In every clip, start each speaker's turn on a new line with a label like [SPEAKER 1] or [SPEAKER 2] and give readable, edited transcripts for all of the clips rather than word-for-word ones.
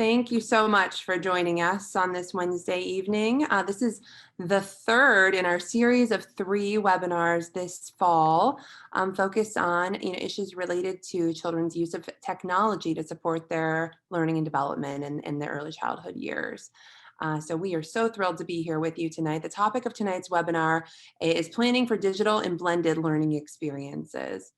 [SPEAKER 1] Thank you so much for joining us on this Wednesday evening. This is the third in our series of 3 webinars this fall, focused on issues related to children's use of technology to support their learning and development in their early childhood years. So we are so thrilled to be here with you tonight. The topic of tonight's webinar is planning for digital and blended learning experiences.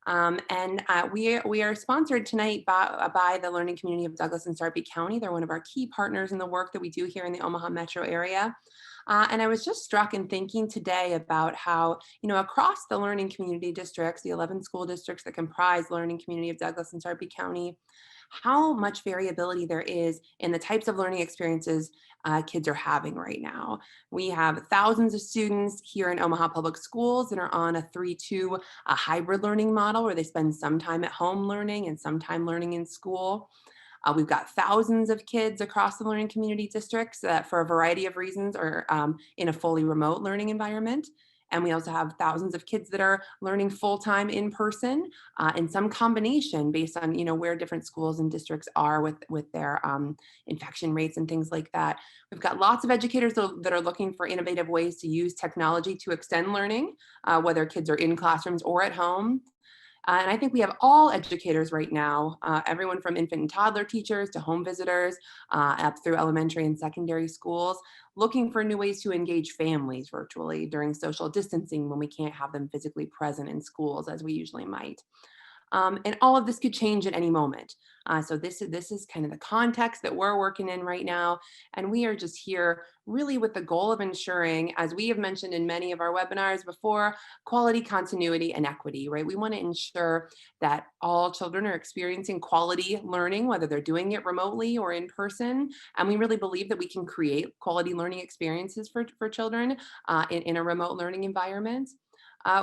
[SPEAKER 1] We are sponsored tonight by the learning community of Douglas and Sarpy County. They're one of our key partners in the work that we do here in the Omaha metro area. And I was just struck in thinking today about how, across the learning community districts, the 11 school districts that comprise the learning community of Douglas and Sarpy County, how much variability there is in the types of learning experiences kids are having right now. We have thousands of students here in Omaha Public Schools that are on a 3-2 hybrid learning model where they spend some time at home learning and some time learning in school. We've got thousands of kids across the learning community districts that for a variety of reasons are in a fully remote learning environment. And we also have thousands of kids that are learning full-time in person in some combination based on where different schools and districts are with their infection rates and things like that. We've got lots of educators that are looking for innovative ways to use technology to extend learning, whether kids are in classrooms or at home. And I think we have all educators right now, everyone from infant and toddler teachers to home visitors, up through elementary and secondary schools, looking for new ways to engage families virtually during social distancing when we can't have them physically present in schools as we usually might. And all of this could change at any moment. So this is kind of the context that we're working in right now. And we are just here really with the goal of ensuring, as we have mentioned in many of our webinars before, quality, continuity, and equity, right? We want to ensure that all children are experiencing quality learning, whether they're doing it remotely or in person. And we really believe that we can create quality learning experiences for children in a remote learning environment.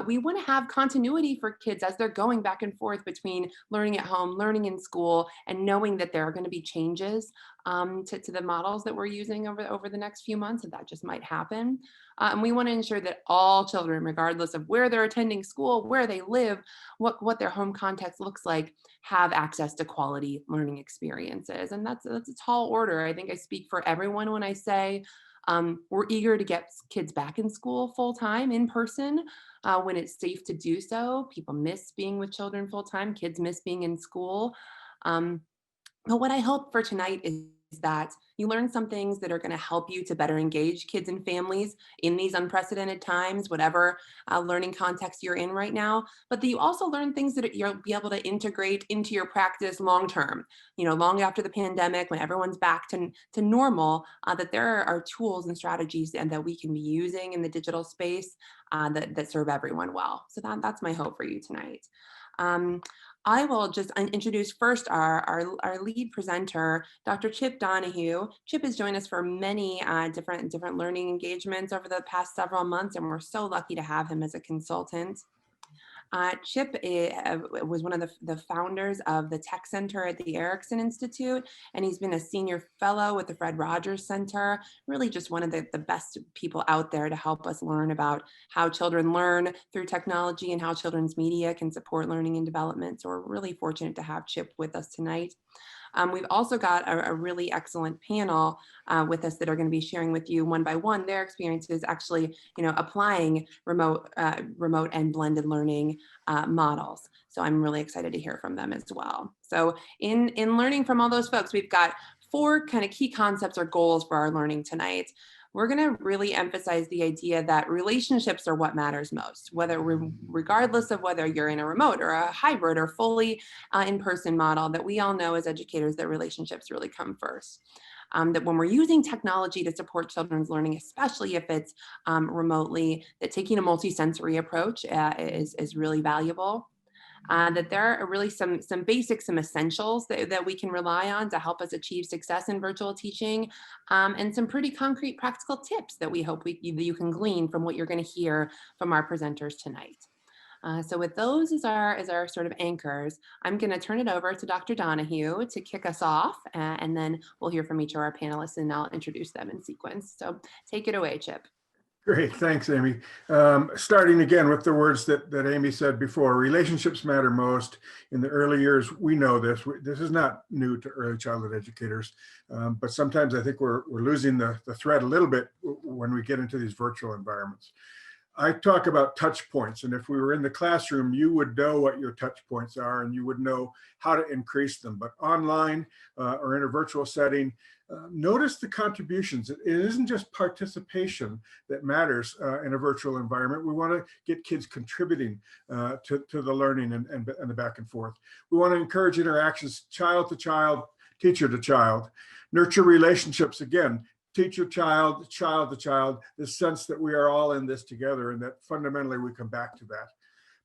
[SPEAKER 1] We want to have continuity for kids as they're going back and forth between learning at home, learning in school, and knowing that there are going to be changes to the models that we're using over the next few months, and that just might happen. And we want to ensure that all children, regardless of where they're attending school, where they live, what their home context looks like, have access to quality learning experiences. And that's a tall order. I think I speak for everyone when I say we're eager to get kids back in school full time in person when it's safe to do so. People miss being with children full time. Kids miss being in school. Um, but what I hope for tonight is that you learn some things that are going to help you to better engage kids and families in these unprecedented times, whatever learning context you're in right now, but that you also learn things that you'll be able to integrate into your practice long term, long after the pandemic, when everyone's back to normal, that there are tools and strategies and that we can be using in the digital space that serve everyone well. So that's my hope for you tonight. I will just introduce first our lead presenter, Dr. Chip Donohue. Chip has joined us for many different learning engagements over the past several months, and we're so lucky to have him as a consultant. Chip was one of the founders of the Tech Center at the Erikson Institute, and he's been a senior fellow with the Fred Rogers Center, really just one of the best people out there to help us learn about how children learn through technology and how children's media can support learning and development. So we're really fortunate to have Chip with us tonight. We've also got a really excellent panel with us that are going to be sharing with you one by one their experiences actually, applying remote and blended learning models. So I'm really excited to hear from them as well. So in learning from all those folks, we've got 4 kind of key concepts or goals for our learning tonight. We're going to really emphasize the idea that relationships are what matters most, regardless of whether you're in a remote or a hybrid or fully in-person model, that we all know as educators that relationships really come first. That when we're using technology to support children's learning, especially if it's remotely, that taking a multisensory approach is really valuable. That there are really some basics, some essentials that we can rely on to help us achieve success in virtual teaching, and some pretty concrete practical tips that we hope you can glean from what you're going to hear from our presenters tonight. So with those as our sort of anchors, I'm going to turn it over to Dr. Donohue to kick us off, and then we'll hear from each of our panelists, and I'll introduce them in sequence. So take it away, Chip.
[SPEAKER 2] Great, thanks, Amy. Starting again with the words that Amy said before, relationships matter most. In the early years, we know this. This is not new to early childhood educators, but sometimes I think we're losing the thread a little bit when we get into these virtual environments. I talk about touch points, and if we were in the classroom, you would know what your touch points are and you would know how to increase them. But online or in a virtual setting, notice the contributions. It isn't just participation that matters in a virtual environment. We want to get kids contributing to the learning and the back and forth. We want to encourage interactions, child to child, teacher to child, nurture relationships again, teacher, child, child to child, this sense that we are all in this together and that fundamentally we come back to that.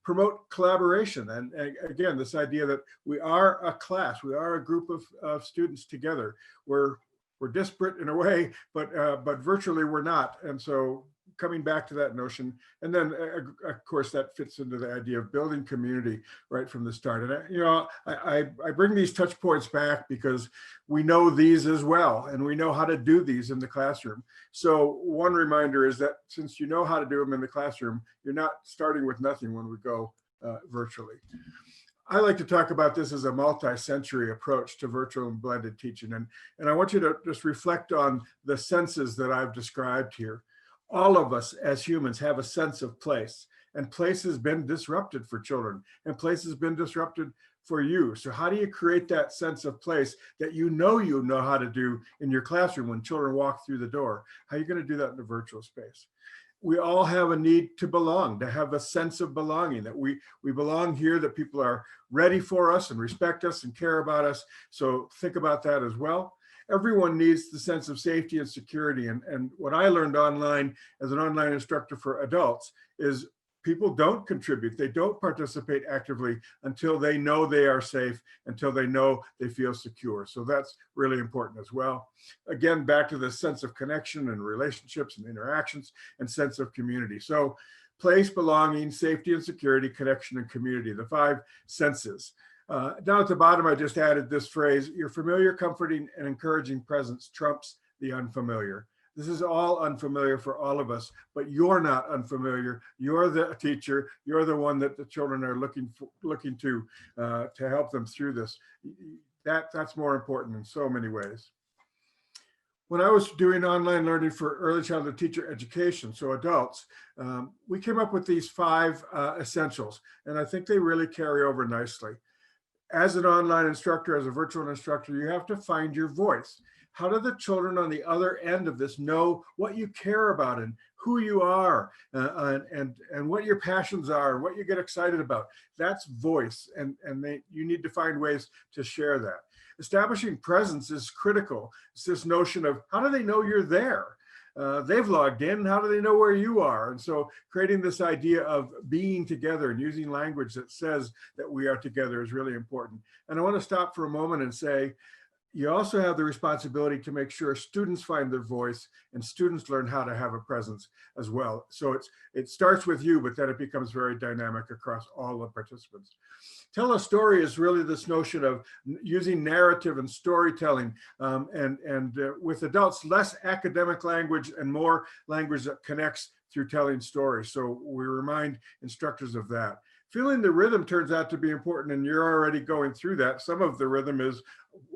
[SPEAKER 2] Promote collaboration. And again, this idea that we are a class, we are a group of students together. We're disparate in a way, but virtually we're not. And so coming back to that notion, and then of course that fits into the idea of building community right from the start. And I bring these touch points back because we know these as well, and we know how to do these in the classroom. So one reminder is that since you know how to do them in the classroom, you're not starting with nothing when we go virtually. I like to talk about this as a multi-sensory approach to virtual and blended teaching. And I want you to just reflect on the senses that I've described here. All of us as humans have a sense of place, and place has been disrupted for children, and place has been disrupted for you. So how do you create that sense of place that you know how to do in your classroom when children walk through the door? How are you going to do that in the virtual space? We all have a need to belong, to have a sense of belonging, that we belong here, that people are ready for us and respect us and care about us. So think about that as well. Everyone needs the sense of safety and security. And what I learned online as an online instructor for adults is people don't contribute. They don't participate actively until they know they are safe, until they know they feel secure. So that's really important as well. Again, back to the sense of connection and relationships and interactions and sense of community. So place, belonging, safety and security, connection and community, the 5 senses. Down at the bottom, I just added this phrase: your familiar, comforting, and encouraging presence trumps the unfamiliar. This is all unfamiliar for all of us, but you're not unfamiliar. You're the teacher. You're the one that the children are looking to help them through this. That's more important in so many ways. When I was doing online learning for early childhood teacher education, so adults, we came up with these 5 essentials, and I think they really carry over nicely. As an online instructor, as a virtual instructor, you have to find your voice. How do the children on the other end of this know what you care about and who you are and what your passions are and what you get excited about? That's voice, and you need to find ways to share that. Establishing presence is critical. It's this notion of how do they know you're there? They've logged in. How do they know where you are? And so creating this idea of being together and using language that says that we are together is really important. And I want to stop for a moment and say, you also have the responsibility to make sure students find their voice and students learn how to have a presence as well. So it starts with you, but then it becomes very dynamic across all the participants. Tell a story is really this notion of using narrative and storytelling, and with adults, less academic language and more language that connects through telling stories. So we remind instructors of that. Feeling the rhythm turns out to be important, and you're already going through that. Some of the rhythm is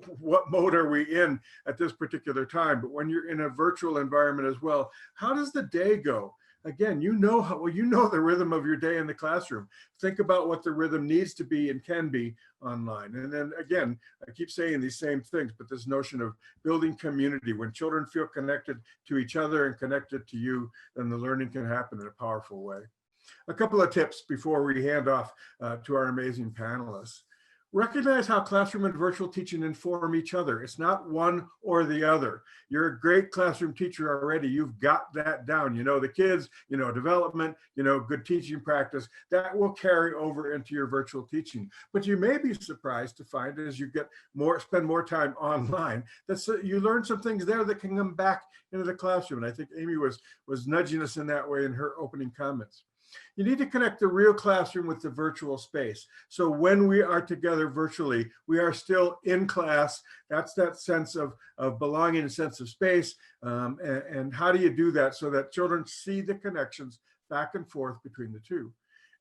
[SPEAKER 2] what mode are we in at this particular time? But when you're in a virtual environment as well, how does the day go? Again, you know the rhythm of your day in the classroom. Think about what the rhythm needs to be and can be online. And then again, I keep saying these same things, but this notion of building community. When children feel connected to each other and connected to you, then the learning can happen in a powerful way. A couple of tips before we hand off to our amazing panelists. Recognize how classroom and virtual teaching inform each other. It's not one or the other. You're a great classroom teacher already. You've got that down. You know the kids, you know development, you know good teaching practice. That will carry over into your virtual teaching. But you may be surprised to find as you spend more time online, that you learn some things there that can come back into the classroom. And I think Amy was nudging us in that way in her opening comments. You need to connect the real classroom with the virtual space. So when we are together virtually, we are still in class. That's that sense of belonging, a sense of space. And how do you do that so that children see the connections back and forth between the two?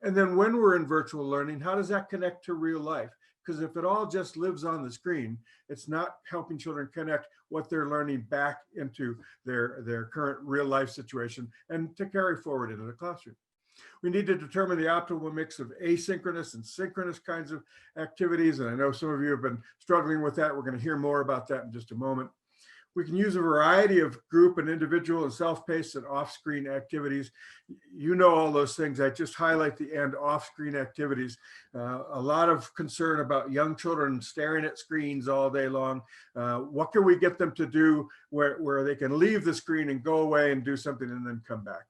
[SPEAKER 2] And then when we're in virtual learning, how does that connect to real life? Because if it all just lives on the screen, it's not helping children connect what they're learning back into their current real life situation and to carry forward into the classroom. We need to determine the optimal mix of asynchronous and synchronous kinds of activities. And I know some of you have been struggling with that. We're going to hear more about that in just a moment. We can use a variety of group and individual and self-paced and off-screen activities. You know all those things. I just highlight the end, off-screen activities. A lot of concern about young children staring at screens all day long. What can we get them to do where they can leave the screen and go away and do something and then come back?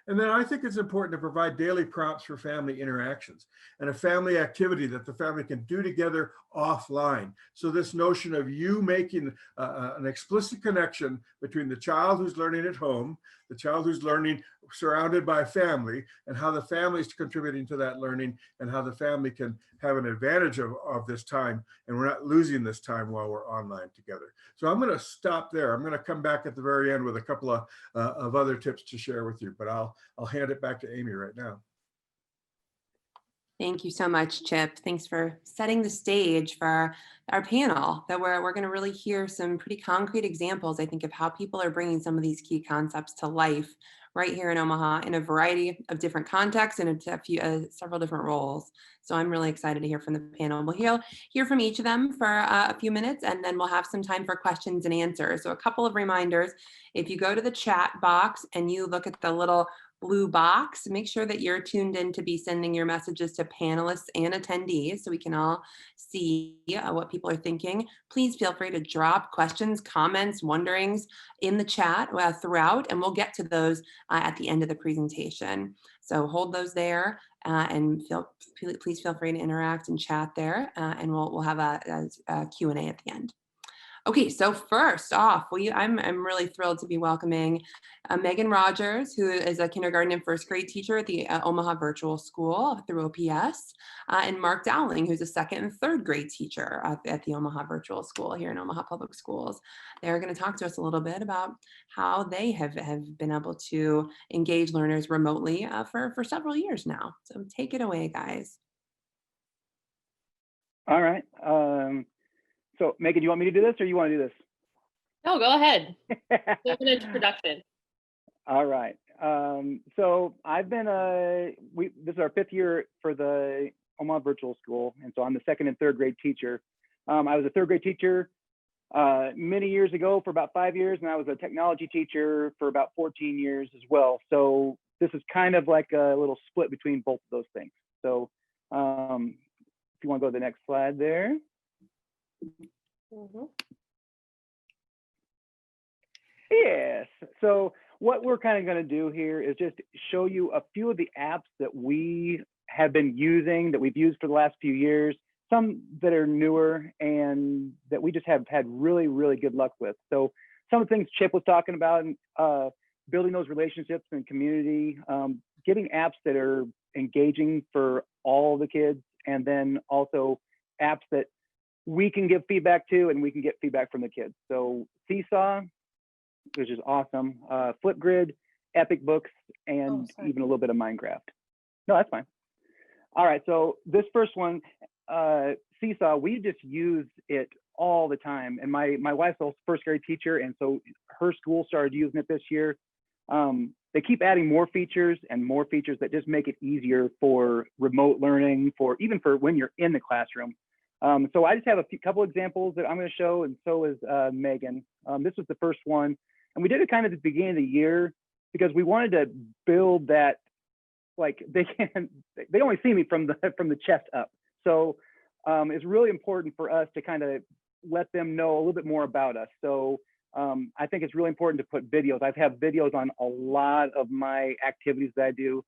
[SPEAKER 2] And then I think it's important to provide daily prompts for family interactions and a family activity that the family can do together offline. So this notion of you making an explicit connection between the child who's learning at home, the child who's learning surrounded by family, and how the family is contributing to that learning and how the family can have an advantage of this time. And we're not losing this time while we're online together. So I'm going to stop there. I'm going to come back at the very end with a couple of other tips to share with you, but I'll hand it back to Amy right now.
[SPEAKER 1] Thank you so much, Chip. Thanks for setting the stage for our panel that we're going to really hear some pretty concrete examples, I think, of how people are bringing some of these key concepts to life right here in Omaha in a variety of different contexts and several different roles. So I'm really excited to hear from the panel. We'll hear from each of them for a few minutes, and then we'll have some time for questions and answers. So a couple of reminders: if you go to the chat box and you look at the little blue box, make sure that you're tuned in to be sending your messages to panelists and attendees so we can all see what people are thinking. Please feel free to drop questions, comments, wonderings in the chat throughout, and we'll get to those at the end of the presentation. So hold those there and please feel free to interact and chat there, and we'll have a Q&A at the end. Okay, so first off, I'm really thrilled to be welcoming Megan Rogers, who is a kindergarten and first grade teacher at the Omaha Virtual School through OPS, and Mark Dowling, who's a second and third grade teacher at the Omaha Virtual School here in Omaha Public Schools. They're going to talk to us a little bit about how they have been able to engage learners remotely for several years now. So take it away, guys.
[SPEAKER 3] All right. So Megan, you want me to do this or you want to do this?
[SPEAKER 4] No, go ahead. Give an introduction.
[SPEAKER 3] All right. So I've been, this is our 5th year for the Omaha Virtual School. And so I'm the second and third grade teacher. I was a third grade teacher many years ago for about 5 years, and I was a technology teacher for about 14 years as well. So this is kind of like a little split between both of those things. So if you want to go to the next slide there.
[SPEAKER 4] Mm-hmm.
[SPEAKER 3] Yes. So what we're kind of going to do here is just show you a few of the apps that we have been using, that we've used for the last few years, some that are newer and that we just have had really, really good luck with. So some of the things Chip was talking about, building those relationships and community, getting apps that are engaging for all the kids, and then also apps that we can give feedback to and we can get feedback from the kids. So Seesaw, which is awesome, Flipgrid, Epic Books, and even a little bit of Minecraft. No, that's fine. All right, so this first one, Seesaw, we just use it all the time. And my wife's a first grade teacher, and so her school started using it this year. They keep adding more features and more features that just make it easier for remote learning, even for when you're in the classroom. So I just have a couple examples that I'm going to show, and so is Megan. This was the first one, and we did it kind of at the beginning of the year because we wanted to build that, like they only see me from the chest up. So it's really important for us to kind of let them know a little bit more about us. So I think it's really important to put videos. I have videos on a lot of my activities that I do.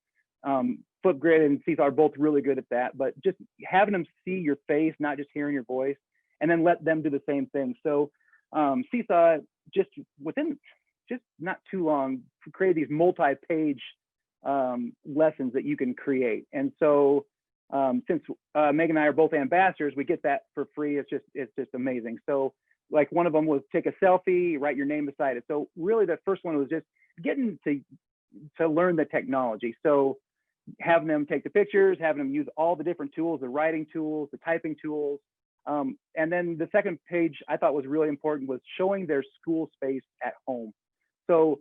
[SPEAKER 3] Flipgrid and Seesaw are both really good at that, but just having them see your face, not just hearing your voice, and then let them do the same thing. So Seesaw, just not too long, created these multi-page lessons that you can create. And so since Megan and I are both ambassadors, we get that for free. It's just amazing. So like one of them was take a selfie, write your name beside it. So really the first one was just getting to learn the technology. So having them take the pictures, having them use all the different tools, the writing tools, the typing tools. And then the second page I thought was really important was showing their school space at home. So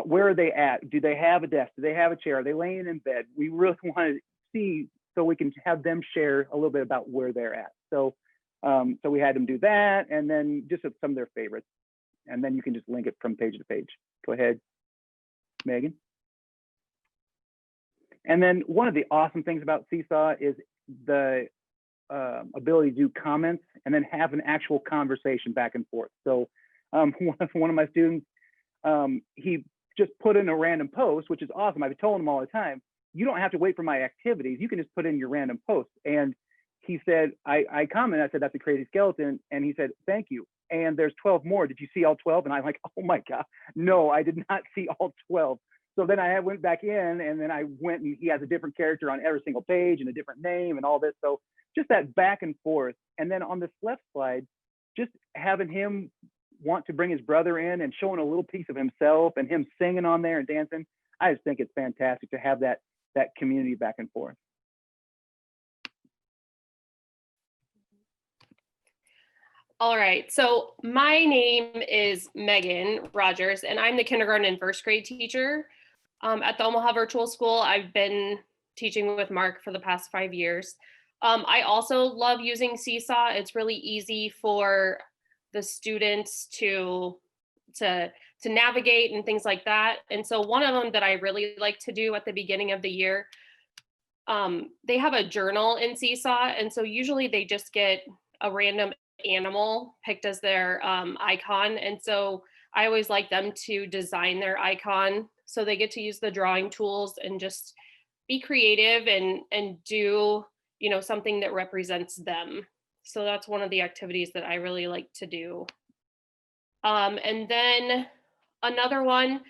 [SPEAKER 3] where are they at? Do they have a desk? Do they have a chair? Are they laying in bed? We really want to see so we can have them share a little bit about where they're at. So so we had them do that, and then just some of their favorites. And then you can just link it from page to page. Go ahead, Megan. And then one of the awesome things about Seesaw is the ability to do comments and then have an actual conversation back and forth. So one of my students, he just put in a random post, which is awesome. I've told him all the time, you don't have to wait for my activities. You can just put in your random post. And he said, I commented, I said, that's a crazy skeleton. And he said, thank you. And there's 12 more. Did you see all 12? And I'm like, oh my God, no, I did not see all 12. So then I went back in, and then I went, and he has a different character on every single page and a different name and all this. So just that back and forth. And then on this left slide, just having him want to bring his brother in and showing a little piece of himself and him singing on there and dancing. I just think it's fantastic to have that community back and forth.
[SPEAKER 4] All right, so my name is Megan Rogers, and I'm the kindergarten and first grade teacher at the Omaha Virtual School. I've been teaching with Mark for the past 5 years. I also love using Seesaw. It's really easy for the students to navigate and things like that. And so one of them that I really like to do at the beginning of the year, they have a journal in Seesaw. And so usually they just get a random animal picked as their icon. And so I always like them to design their icon. So they get to use the drawing tools and just be creative and do, you know, something that represents them. So that's one of the activities that I really like to do. And then another one,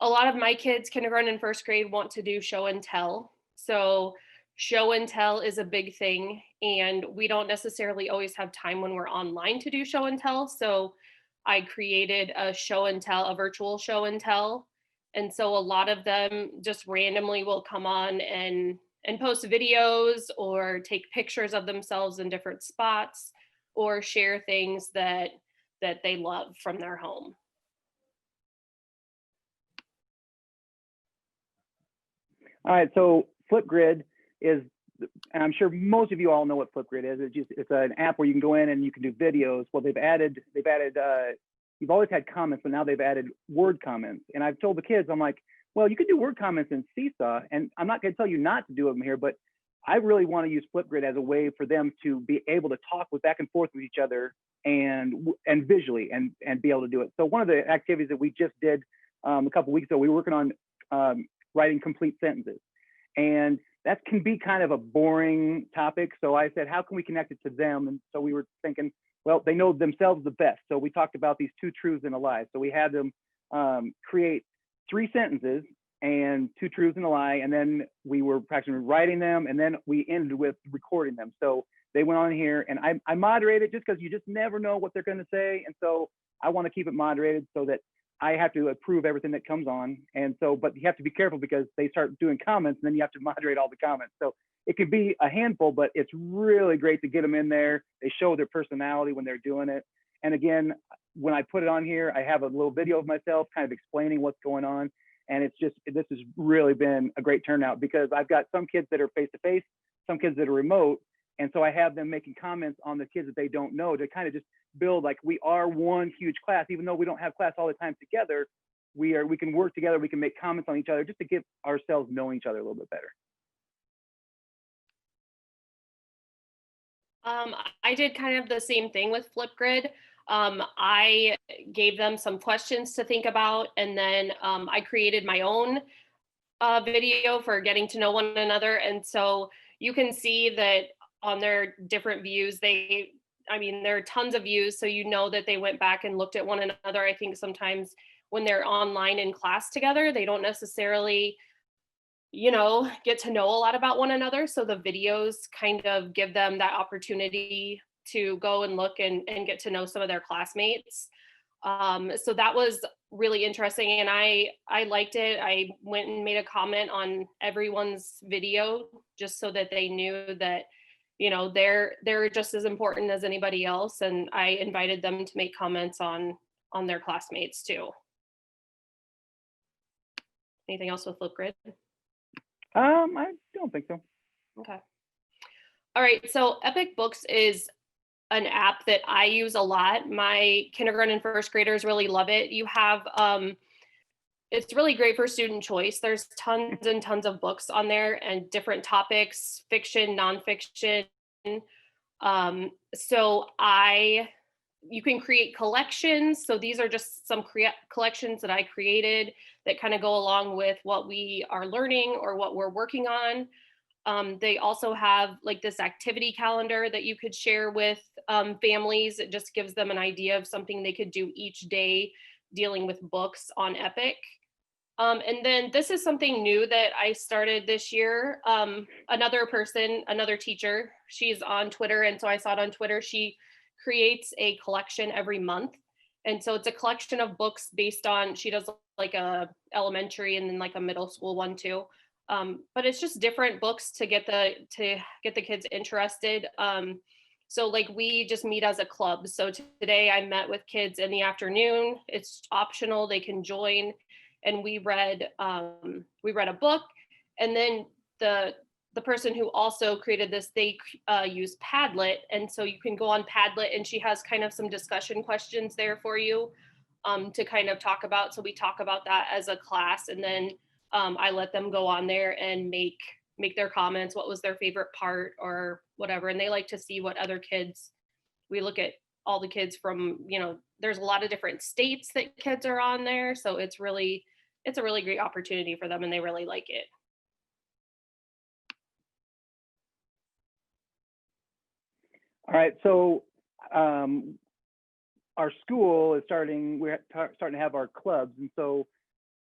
[SPEAKER 4] a lot of my kids, kindergarten and first grade, want to do show and tell. So show and tell is a big thing, and we don't necessarily always have time when we're online to do show and tell. So I created a show and tell, a virtual show and tell. And so a lot of them just randomly will come on and post videos or take pictures of themselves in different spots or share things that they love from their home.
[SPEAKER 3] All right, so Flipgrid is, and I'm sure most of you all know what Flipgrid is. It's an app where you can go in and you can do videos. Well, they've added you've always had comments, but now they've added word comments. And I've told the kids, I'm like, well, you can do word comments in Seesaw, and I'm not going to tell you not to do them here, but I really want to use Flipgrid as a way for them to be able to talk back and forth with each other and visually and be able to do it. So one of the activities that we just did a couple weeks ago, we were working on writing complete sentences, and that can be kind of a boring topic. So I said, how can we connect it to them? And so we were thinking, well, they know themselves the best. So we talked about these 2 truths and a lie. So we had them create 3 sentences and 2 truths and a lie. And then we were practicing writing them, and then we ended with recording them. So they went on here, and I moderated just because you just never know what they're going to say. And so I want to keep it moderated so that I have to approve everything that comes on. And so, but you have to be careful because they start doing comments, and then you have to moderate all the comments. So it could be a handful, but it's really great to get them in there. They show their personality when they're doing it. And again, when I put it on here, I have a little video of myself kind of explaining what's going on. And it's just, this has really been a great turnout because I've got some kids that are face-to-face, some kids that are remote. And so I have them making comments on the kids that they don't know to kind of just build like we are one huge class. Even though we don't have class all the time together, we can work together, we can make comments on each other just to get ourselves knowing each other a little bit better.
[SPEAKER 4] I did kind of the same thing with Flipgrid. I gave them some questions to think about, and then I created my own video for getting to know one another. And so you can see that on their different views, there are tons of views, so you know that they went back and looked at one another. I think sometimes when they're online in class together, they don't necessarily get to know a lot about one another. So the videos kind of give them that opportunity to go and look and get to know some of their classmates. So that was really interesting, and I liked it. I went and made a comment on everyone's video just so that they knew that they're just as important as anybody else, and I invited them to make comments on their classmates too. Anything else with Flipgrid?
[SPEAKER 3] I don't think so.
[SPEAKER 4] Okay. All right. So Epic Books is an app that I use a lot. My kindergarten and first graders really love it. You have it's really great for student choice. There's tons and tons of books on there and different topics, fiction, nonfiction. So you can create collections. So these are just some collections that I created that kind of go along with what we are learning or what we're working on. They also have like this activity calendar that you could share with families. It just gives them an idea of something they could do each day dealing with books on Epic. And then this is something new that I started this year. Another teacher, she's on Twitter. And so I saw it on Twitter. She creates a collection every month. And so it's a collection of books based on, she does like a elementary and then like a middle school one too. But it's just different books to get the kids interested. So like we just meet as a club. So today I met with kids in the afternoon. It's optional, they can join. And we read a book, and then the person who also created this, they use Padlet, and so you can go on Padlet, and she has kind of some discussion questions there for you to kind of talk about. So we talk about that as a class, and then I let them go on there and make their comments. What was their favorite part or whatever, and they like to see what other kids. We look at all the kids from there's a lot of different states that kids are on there, so it's a really great opportunity for them, and they really like it.
[SPEAKER 3] All right, so our school is starting. We're starting to have our clubs, and so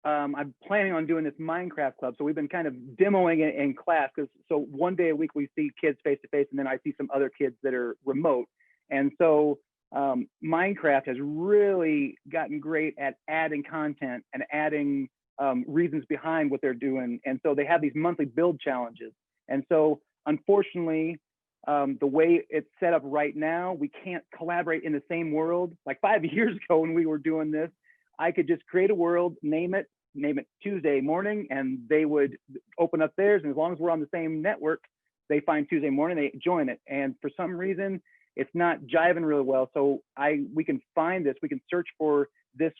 [SPEAKER 3] I'm planning on doing this Minecraft club. So we've been kind of demoing it in class, because so one day a week we see kids face to face, and then I see some other kids that are remote, and so Minecraft has really gotten great at adding content and adding reasons behind what they're doing. And so they have these monthly build challenges. And so unfortunately, the way it's set up right now, we can't collaborate in the same world. Like 5 years ago when we were doing this, I could just create a world, name it Tuesday morning, and they would open up theirs. And as long as we're on the same network, they find Tuesday morning, they join it. And for some reason, it's not jiving really well. So we can find this, we can search for this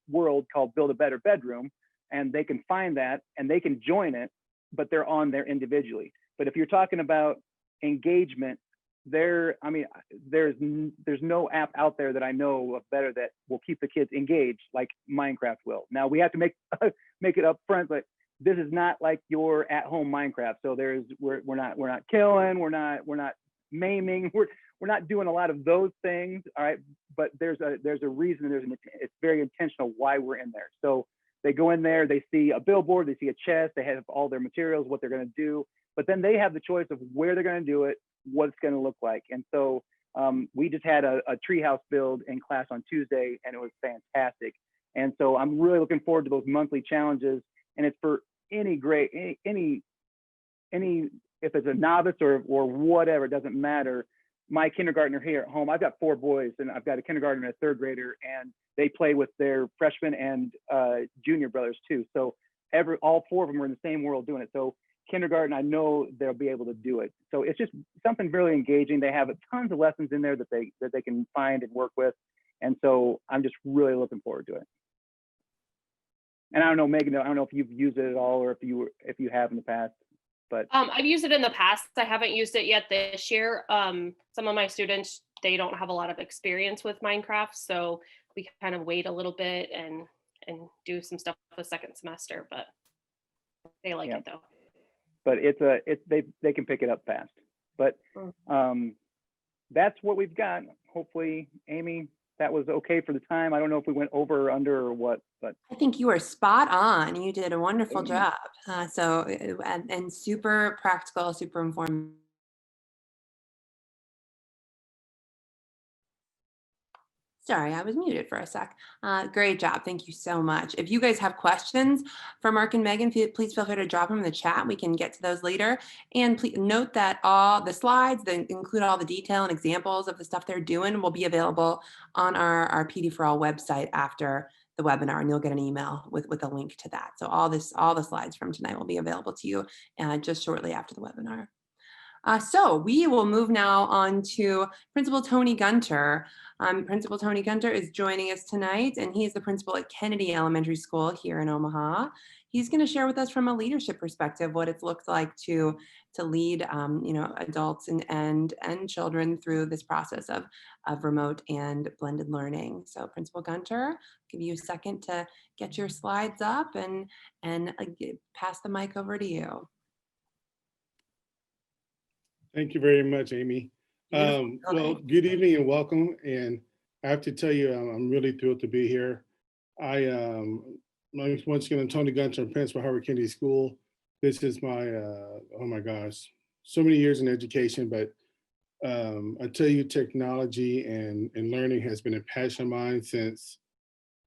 [SPEAKER 3] world called Build a Better Bedroom, and they can find that and they can join it, but they're on there individually. But if you're talking about engagement, there's no app out there that I know of better that will keep the kids engaged like Minecraft will. Now we have to make it up front, but this is not like your at-home Minecraft. So we're not killing, we're not maiming, we're not doing a lot of those things. All right, but there's a reason, it's very intentional why we're in there. So they go in there, they see a billboard, they see a chest, they have all their materials, what they're going to do, but then they have the choice of where they're going to do it, what it's going to look like. And so we just had a treehouse build in class on Tuesday, and it was fantastic. And so I'm really looking forward to those monthly challenges. And it's for any if it's a novice or whatever, it doesn't matter. My kindergartner here at home, I've got 4 boys, and I've got a kindergartner and a 3rd grader, and they play with their freshman and junior brothers too. So all 4 of them are in the same world doing it. So kindergarten, I know they'll be able to do it. So it's just something really engaging. They have tons of lessons in there that they can find and work with. And so I'm just really looking forward to it. And I don't know, Megan, I don't know if you've used it at all or if you have in the past. But
[SPEAKER 4] I've used it in the past. I haven't used it yet this year. Some of my students, they don't have a lot of experience with Minecraft, so we kind of wait a little bit and do some stuff the second semester, but they like it though.
[SPEAKER 3] But they can pick it up fast. But that's what we've got. Hopefully, Amy, that was okay for the time. I don't know if we went over or under or what, but
[SPEAKER 1] I think you are spot on. You did a wonderful job. And super practical, super informative. Sorry, I was muted for a sec. Great job. Thank you so much. If you guys have questions for Mark and Megan, please feel free to drop them in the chat. We can get to those later. And please note that all the slides that include all the detail and examples of the stuff they're doing will be available on our PD for All website after the webinar, and you'll get an email with a link to that. So all the slides from tonight will be available to you just shortly after the webinar. So we will move now on to Principal Tony Gunter. Principal Tony Gunter is joining us tonight, and he is the principal at Kennedy Elementary School here in Omaha. He's going to share with us from a leadership perspective what it's looked like to lead adults and children through this process of remote and blended learning. So Principal Gunter, I'll give you a second to get your slides up and pass the mic over to you.
[SPEAKER 5] Thank you very much, Amy. Well, good evening and welcome. And I have to tell you, I'm really thrilled to be here. Once again, I'm Tony Gunter, I'm principal at Harvard Kennedy School. This is my, oh my gosh, so many years in education, but I tell you, technology and learning has been a passion of mine since,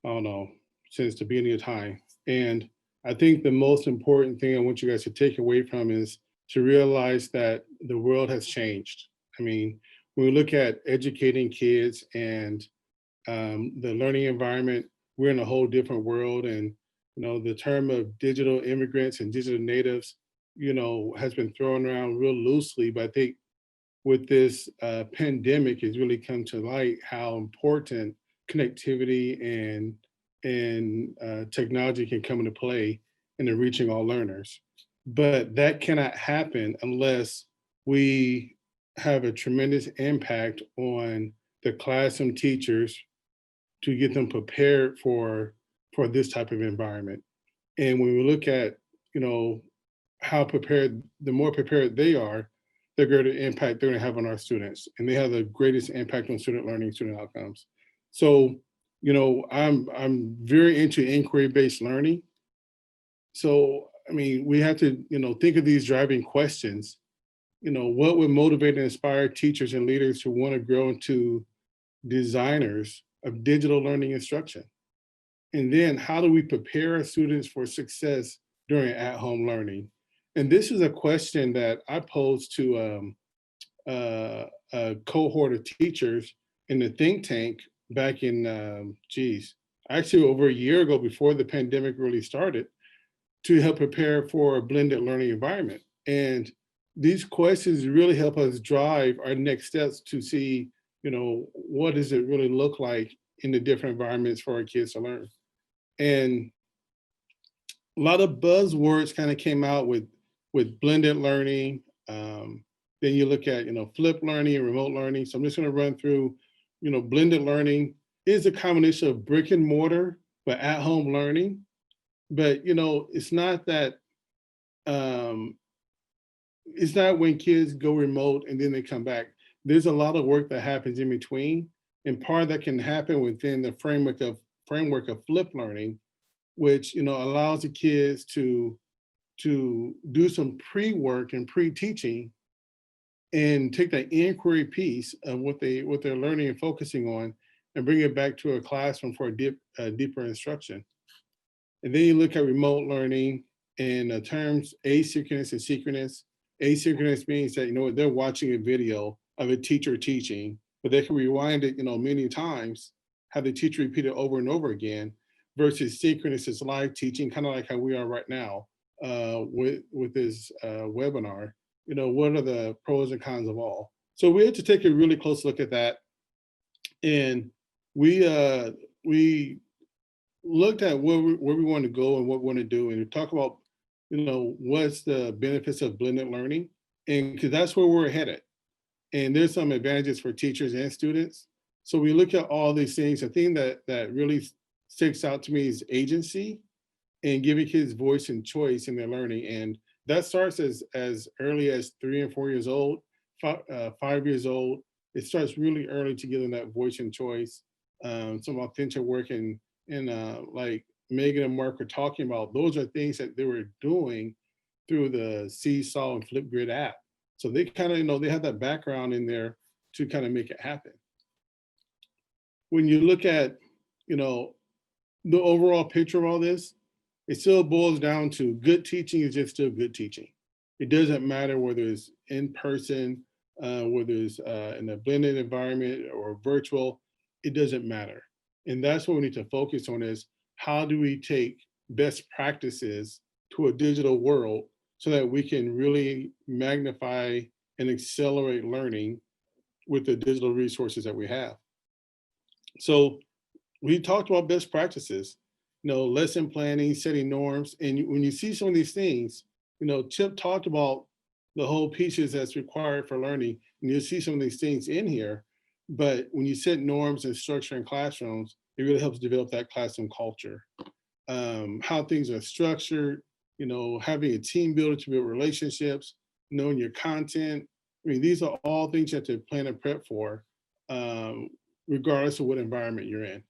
[SPEAKER 5] I don't know, since the beginning of time. And I think the most important thing I want you guys to take away from is to realize that the world has changed. I mean, when we look at educating kids and the learning environment, we're in a whole different world. And, the term of digital immigrants and digital natives, has been thrown around real loosely. But I think with this pandemic, it's really come to light how important connectivity and technology can come into play in reaching all learners. But that cannot happen unless we have a tremendous impact on the classroom teachers to get them prepared for this type of environment. And when we look at, how prepared, the more prepared they are, the greater impact they're going to have on our students. And they have the greatest impact on student learning, student outcomes. So, I'm very into inquiry-based learning. So, I mean, we have to, think of these driving questions. What would motivate and inspire teachers and leaders to want to grow into designers of digital learning instruction? And then how do we prepare our students for success during at-home learning? And this is a question that I posed to a cohort of teachers in the think tank back in, actually over a year ago before the pandemic really started, to help prepare for a blended learning environment. And these questions really help us drive our next steps to see, what does it really look like in the different environments for our kids to learn. And a lot of buzzwords kind of came out with blended learning. Then you look at, flipped learning and remote learning. So I'm just going to run through, blended learning is a combination of brick and mortar, but at home learning. But, it's not that, it's not when kids go remote and then they come back. There's a lot of work that happens in between. And part of that can happen within the framework of flipped learning, which, allows the kids to do some pre-work and pre-teaching and take that inquiry piece of what they're learning and focusing on and bring it back to a classroom for a deeper instruction. And then you look at remote learning and the terms asynchronous and synchronous. Asynchronous means that, they're watching a video of a teacher teaching, but they can rewind it, many times, have the teacher repeat it over and over again, versus synchronous is live teaching, kind of like how we are right now with this webinar. What are the pros and cons of all? So we had to take a really close look at that. And we looked at where we want to go and what we want to do, and we talk about, what's the benefits of blended learning, and because that's where we're headed. And there's some advantages for teachers and students. So we look at all these things. The thing that really sticks out to me is agency and giving kids voice and choice in their learning. And that starts as early as 3 and 4 years old, 5 years old. It starts really early to give them that voice and choice some authentic work, and like Megan and Mark were talking about, those are things that they were doing through the Seesaw and Flipgrid app. So they kind of, they have that background in there to kind of make it happen. When you look at, the overall picture of all this, it still boils down to good teaching is just still good teaching. It doesn't matter whether it's in person, whether it's in a blended environment or virtual, it doesn't matter. And that's what we need to focus on, is how do we take best practices to a digital world so that we can really magnify and accelerate learning with the digital resources that we have. So we talked about best practices, lesson planning, setting norms. And when you see some of these things, Chip talked about the whole pieces that's required for learning, and you'll see some of these things in here. But when you set norms and structure in classrooms, it really helps develop that classroom culture. How things are structured, having a team builder to build relationships, knowing your content. I mean, these are all things you have to plan and prep for, regardless of what environment you're in.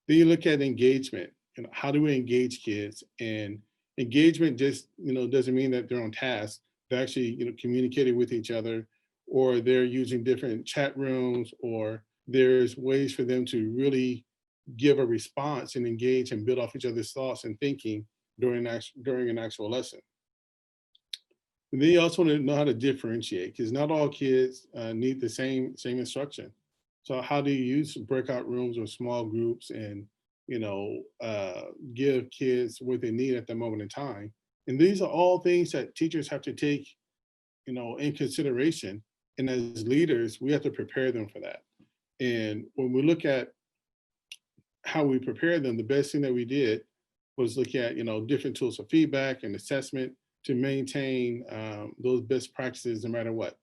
[SPEAKER 5] Then you look at engagement. How do we engage kids? And engagement just, doesn't mean that they're on task. They're actually, communicating with each other, or they're using different chat rooms, or there's ways for them to really give a response and engage and build off each other's thoughts and thinking during an actual lesson. And then you also want to know how to differentiate, because not all kids need the same instruction. So how do you use breakout rooms or small groups and, give kids what they need at the moment in time? And these are all things that teachers have to take, in consideration. And as leaders, we have to prepare them for that. And when we look at how we prepare them, the best thing that we did was look at, different tools of feedback and assessment to maintain those best practices no matter what.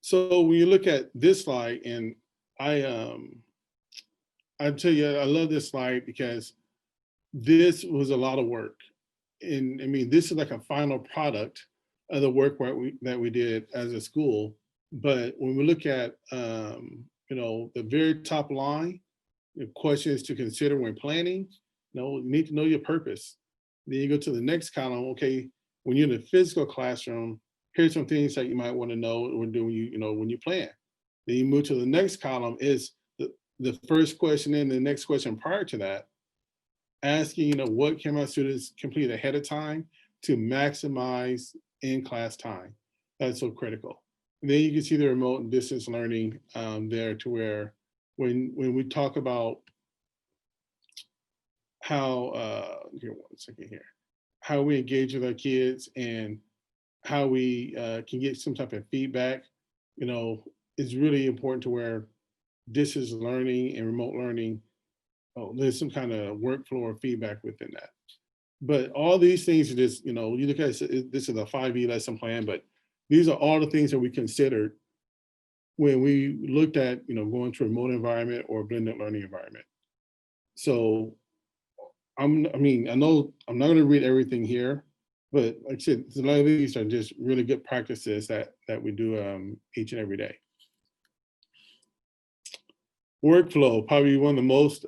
[SPEAKER 5] So when you look at this slide, and I tell you, I love this slide because this was a lot of work. And I mean, this is like a final product of the work that we did as a school. But when we look at, the very top line, the questions to consider when planning, you need to know your purpose. Then you go to the next column. Okay, when you're in the physical classroom, here's some things that you might want to know when you plan. Then you move to the next column, is the first question and the next question prior to that, asking, what can my students complete ahead of time to maximize in-class time? That's so critical. And then you can see the remote and distance learning there, to where when we talk about how, here, one second here, how we engage with our kids and how we can get some type of feedback, is really important, to where distance learning and remote learning, there's some kind of workflow or feedback within that. But all these things are just, you look at this is a 5E lesson plan, but these are all the things that we considered when we looked at, going to a remote environment or a blended learning environment. So I know I'm not going to read everything here, but like I said, a lot of these are just really good practices that we do each and every day. Workflow, probably one of the most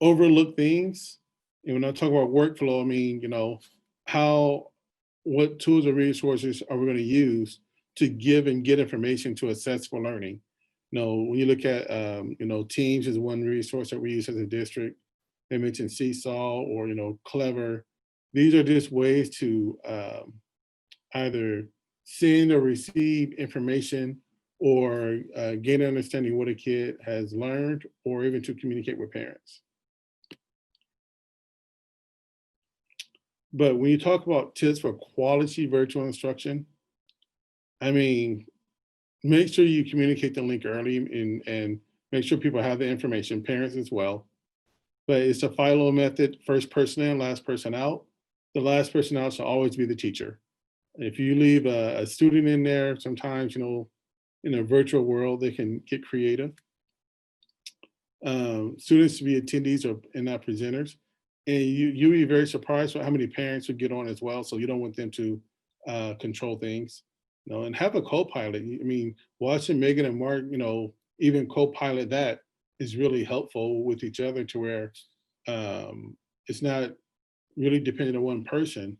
[SPEAKER 5] overlooked things. And when I talk about workflow, I mean, what tools or resources are we going to use to give and get information to assess for learning? When you look at, Teams is one resource that we use as a district. They mentioned Seesaw or, Clever. These are just ways to either send or receive information, or gain an understanding what a kid has learned, or even to communicate with parents. But when you talk about tips for quality virtual instruction, I mean, make sure you communicate the link early and make sure people have the information, parents as well. But it's a FILO method, first person in, last person out. The last person out should always be the teacher. If you leave a student in there, sometimes, in a virtual world, they can get creative. Students to be attendees and not presenters. And you'll be very surprised with how many parents would get on as well. So you don't want them to control things. and have a co-pilot. I mean, watching Megan and Mark, even co-pilot that is really helpful with each other to where it's not really dependent on one person,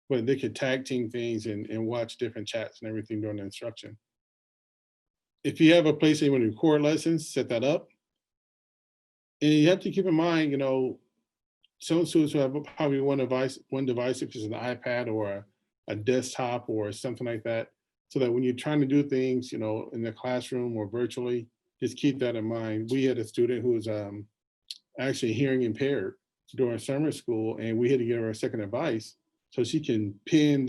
[SPEAKER 5] but they could tag team things and watch different chats and everything during the instruction. If you have a place that you want to record lessons, set that up. And you have to keep in mind, some students who have probably one device, if it's an iPad or a desktop or something like that, so that when you're trying to do things, in the classroom or virtually, just keep that in mind. We had a student who was actually hearing impaired during summer school, and we had to give her a second device so she can pin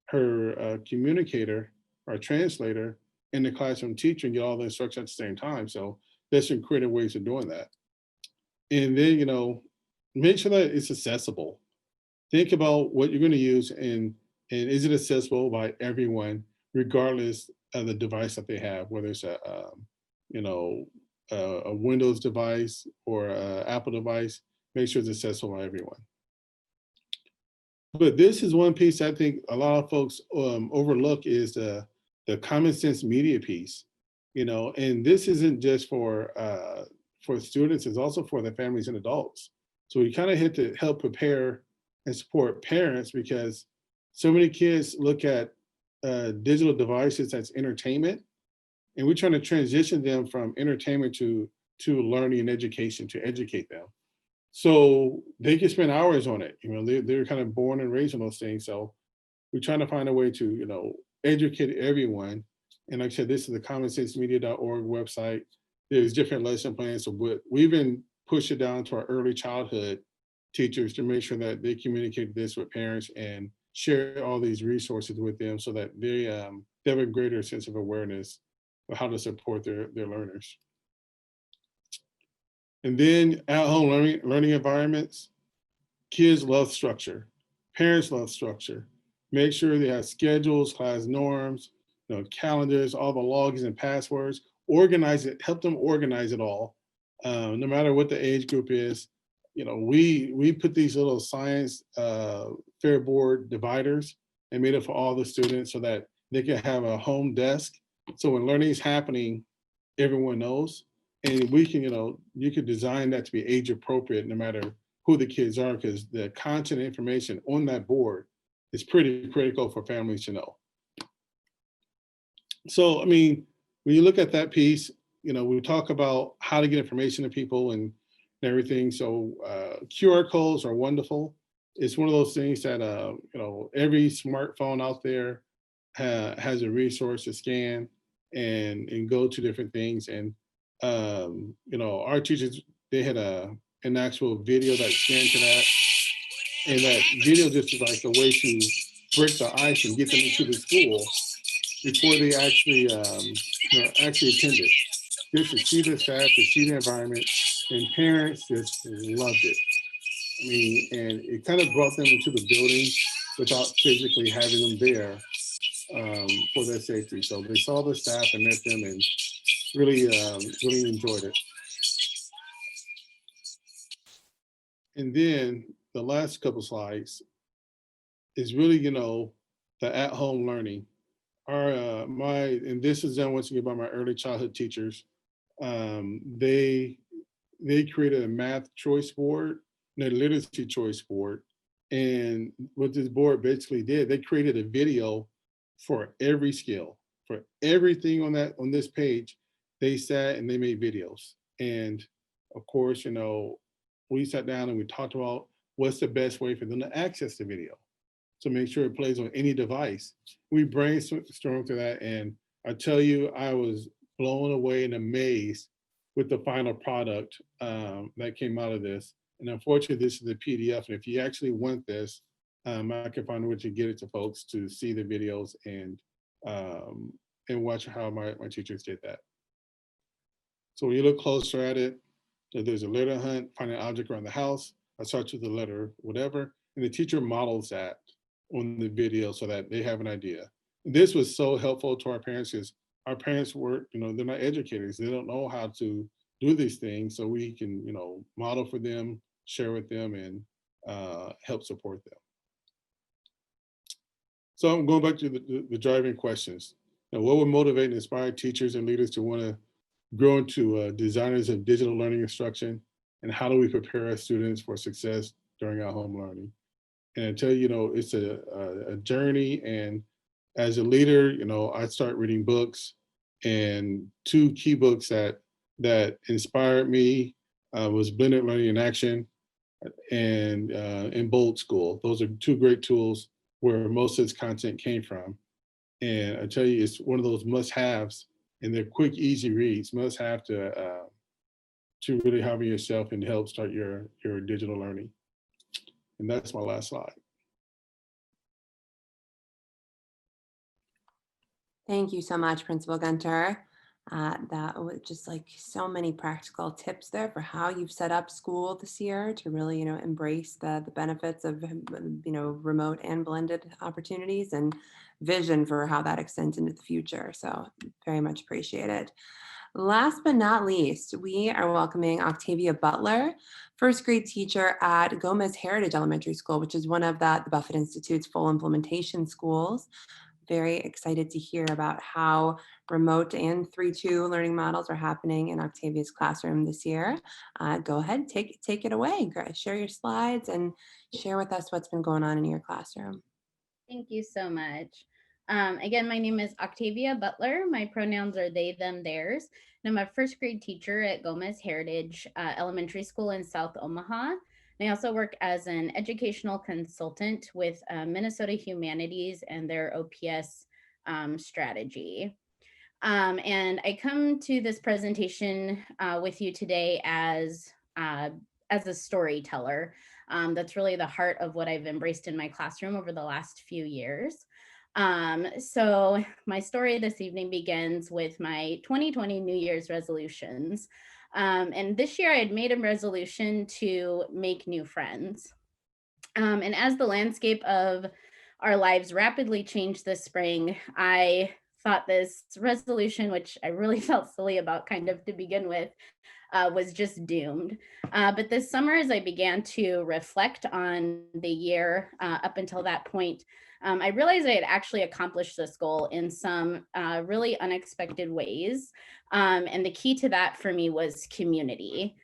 [SPEAKER 5] her communicator or translator in the classroom teacher and get all the instruction at the same time. So there's some creative ways of doing that. And then, make sure that it's accessible. Think about what you're going to use and is it accessible by everyone, regardless of the device that they have, whether it's a Windows device or an Apple device. Make sure it's accessible by everyone. But this is one piece I think a lot of folks overlook is the common sense media piece, and this isn't just for students, it's also for the families and adults. So we kind of had to help prepare and support parents because so many kids look at digital devices as entertainment, and we're trying to transition them from entertainment to learning and education to educate them. So they can spend hours on it. They're kind of born and raised on those things. So we're trying to find a way to, educate everyone. And like I said, this is the commonsensemedia.org website. There's different lesson plans. So we even push it down to our early childhood teachers to make sure that they communicate this with parents and share all these resources with them so that they have a greater sense of awareness of how to support their learners. And then at-home learning environments, kids love structure. Parents love structure. Make sure they have schedules, class norms, calendars, all the logins and passwords. Organize it, help them organize it all. No matter what the age group is, we put these little science fair board dividers and made it for all the students so that they can have a home desk. So when learning is happening, everyone knows. And we can, you could design that to be age appropriate no matter who the kids are, because the content information on that board is pretty critical for families to know. So, I mean, when you look at that piece, we talk about how to get information to people and everything. So QR codes are wonderful. It's one of those things that, every smartphone out there has a resource to scan and go to different things. And our teachers, they had an actual video that scanned to that, and that video just is like a way to break the ice and get them into the school before they actually attend it. Just to see the staff, to see the environment, and parents just loved it. I mean, and it kind of brought them into the building without physically having them there for their safety. So they saw the staff and met them and really enjoyed it. And then the last couple slides is really, the at-home learning. And this is done once again by my early childhood teachers. They created a math choice board and a literacy choice board. And what this board basically did, they created a video for every skill, for everything on this page. They sat and they made videos. And of course, we sat down and we talked about what's the best way for them to access the video. So make sure it plays on any device. We brainstormed through that, and I tell you, I was blown away and amazed with the final product that came out of this. And unfortunately, this is a PDF, and if you actually want this, I can find a way to get it to folks to see the videos and watch how my teachers did that. So when you look closer at it, there's a letter hunt, find an object around the house. I start with the letter, whatever, and the teacher models that on the video so that they have an idea. This was so helpful to our parents because our parents were, they're not educators. They don't know how to do these things. So we can, model for them, share with them, and help support them. So I'm going back to the driving questions. Now, what would motivate and inspire teachers and leaders to want to grow into designers of digital learning instruction? And how do we prepare our students for success during our home learning? And I tell you, it's a journey. And as a leader, I start reading books, and two key books that inspired me was Blended Learning in Action and Bold School. Those are two great tools where most of this content came from. And I tell you, it's one of those must-haves, and they're quick, easy reads, must-have to really harden yourself and help start your digital learning. And that's my last slide.
[SPEAKER 1] Thank you so much, Principal Gunter. That was just like so many practical tips there for how you've set up school this year to really, embrace the benefits of, remote and blended opportunities and vision for how that extends into the future. So very much appreciated. Last but not least, we are welcoming Octavia Butler, first grade teacher at Gomez Heritage Elementary School, which is one of the Buffett Institute's full implementation schools. Very excited to hear about how remote and 3-2 learning models are happening in Octavia's classroom this year. Go ahead, take it away. Share your slides and share with us what's been going on in your classroom.
[SPEAKER 6] Thank you so much. Again, my name is Octavia Butler. My pronouns are they, them, theirs. And I'm a first grade teacher at Gomez Heritage Elementary School in South Omaha. And I also work as an educational consultant with Minnesota Humanities and their OPS strategy. And I come to this presentation with you today as a storyteller. That's really the heart of what I've embraced in my classroom over the last few years. So my story this evening begins with my 2020 New Year's resolutions. And this year I had made a resolution to make new friends. And as the landscape of our lives rapidly changed this spring, I thought this resolution, which I really felt silly about kind of to begin with, was just doomed. But this summer, as I began to reflect on the year up until that point, I realized I had actually accomplished this goal in some really unexpected ways. And the key to that for me was community.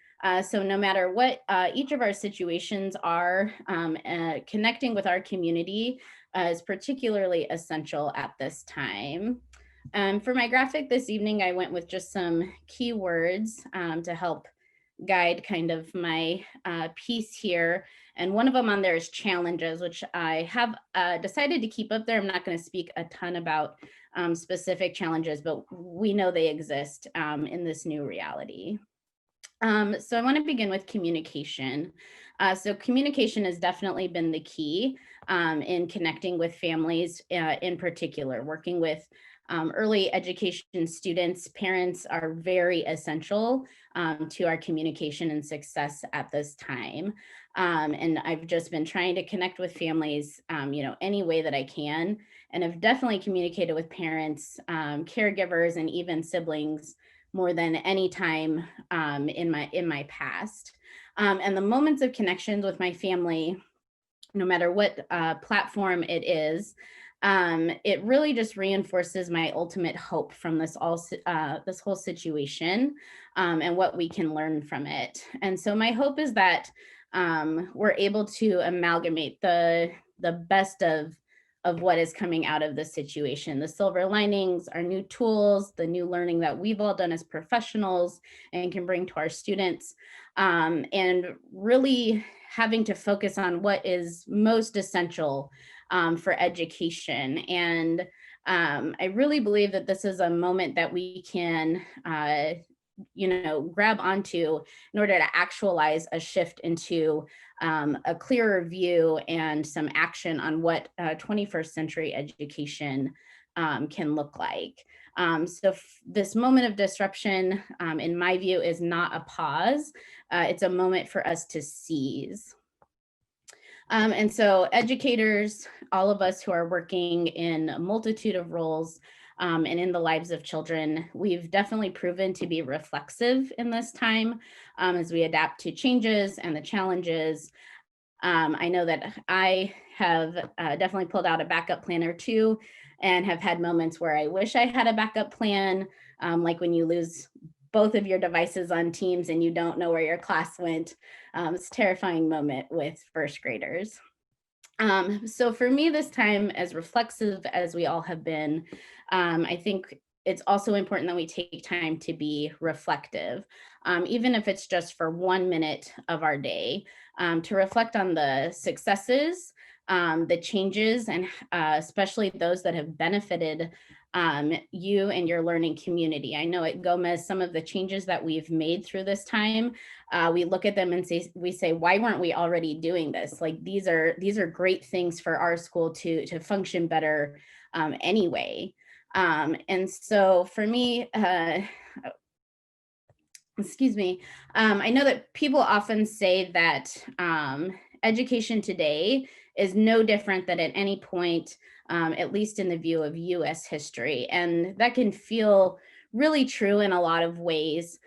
[SPEAKER 6] So no matter what each of our situations are, connecting with our community is particularly essential at this time. For my graphic this evening, I went with just some keywords to help guide kind of my piece here. And one of them on there is challenges, which I have decided to keep up there. I'm not going to speak a ton about specific challenges, but we know they exist in this new reality. So I want to begin with communication. So communication has definitely been the key in connecting with families in particular. Working with early education students, parents are very essential to our communication and success at this time. And I've just been trying to connect with families, any way that I can, and have definitely communicated with parents, caregivers, and even siblings more than any time in my past. And the moments of connections with my family, no matter what platform it is, it really just reinforces my ultimate hope from this whole situation and what we can learn from it. And so my hope is that we're able to amalgamate the best of what is coming out of this situation, the silver linings, our new tools, the new learning that we've all done as professionals and can bring to our students, and really having to focus on what is most essential for education. And I really believe that this is a moment that we can grab onto in order to actualize a shift into a clearer view and some action on what 21st century education can look like. So this moment of disruption, in my view, is not a pause. It's a moment for us to seize. And so educators, all of us who are working in a multitude of roles and in the lives of children, we've definitely proven to be reflexive in this time as we adapt to changes and the challenges. I know that I have definitely pulled out a backup plan or two and have had moments where I wish I had a backup plan, like when you lose both of your devices on Teams and you don't know where your class went. It's a terrifying moment with first graders. So for me this time, as reflexive as we all have been, I think it's also important that we take time to be reflective, even if it's just for 1 minute of our day, to reflect on the successes, the changes, and especially those that have benefited you and your learning community. I know at Gomez, some of the changes that we've made through this time, we look at them and say, why weren't we already doing this? Like these are great things for our school to function better anyway. And so for me, excuse me, I know that people often say that education today is no different than at any point, at least in the view of US history. And that can feel really true in a lot of ways.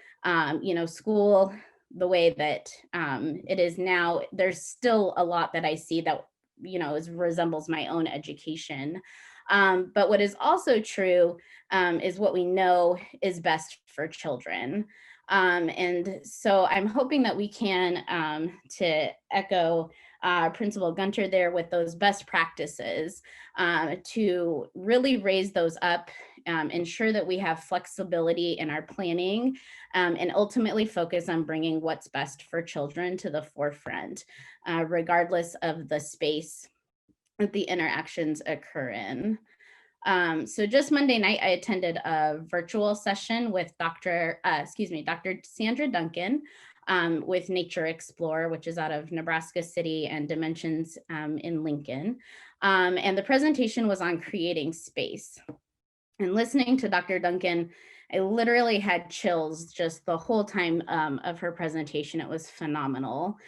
[SPEAKER 6] School, the way that it is now, there's still a lot that I see that, resembles my own education. But what is also true is what we know is best for children. And so I'm hoping that we can, to echo Principal Gunter there with those best practices, to really raise those up, ensure that we have flexibility in our planning, and ultimately focus on bringing what's best for children to the forefront, regardless of the space that the interactions occur in. So just Monday night, I attended a virtual session with Dr. Sandra Duncan with Nature Explorer, which is out of Nebraska City, and Dimensions in Lincoln. And the presentation was on creating space. And listening to Dr. Duncan, I literally had chills just the whole time of her presentation. It was phenomenal.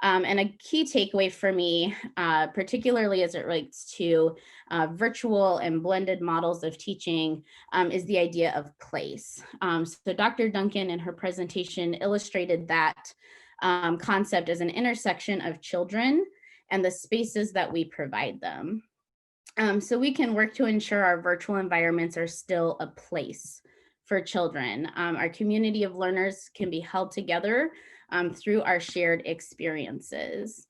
[SPEAKER 6] And a key takeaway for me, particularly as it relates to virtual and blended models of teaching, is the idea of place. So Dr. Duncan in her presentation illustrated that concept as an intersection of children and the spaces that we provide them. So we can work to ensure our virtual environments are still a place for children. Our community of learners can be held together through our shared experiences.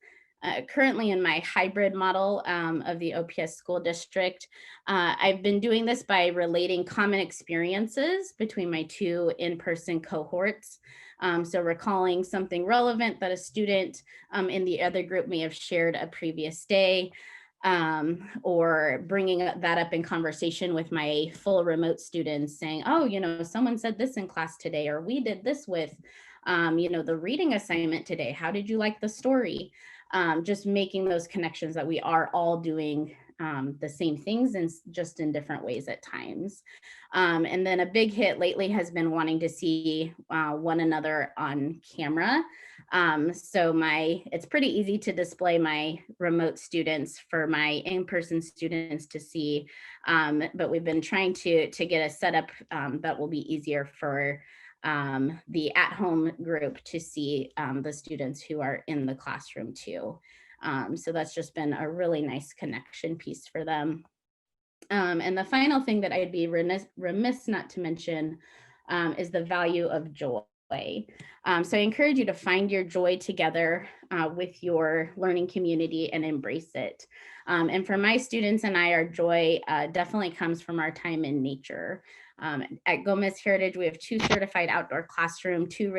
[SPEAKER 6] Currently in my hybrid model of the OPS school district, I've been doing this by relating common experiences between my two in-person cohorts. So recalling something relevant that a student in the other group may have shared a previous day, or bringing that up in conversation with my full remote students saying, oh, someone said this in class today, or we did this with the reading assignment today. How did you like the story? Just making those connections that we are all doing the same things and just in different ways at times. And then a big hit lately has been wanting to see one another on camera. So it's pretty easy to display my remote students for my in-person students to see, but we've been trying to get a setup that will be easier for the at-home group to see the students who are in the classroom too. So that's just been a really nice connection piece for them. And the final thing that I'd be remiss not to mention is the value of joy. So I encourage you to find your joy together with your learning community and embrace it. And for my students and I, our joy definitely comes from our time in nature. At Gomez Heritage, we have 2 certified outdoor classroom, 2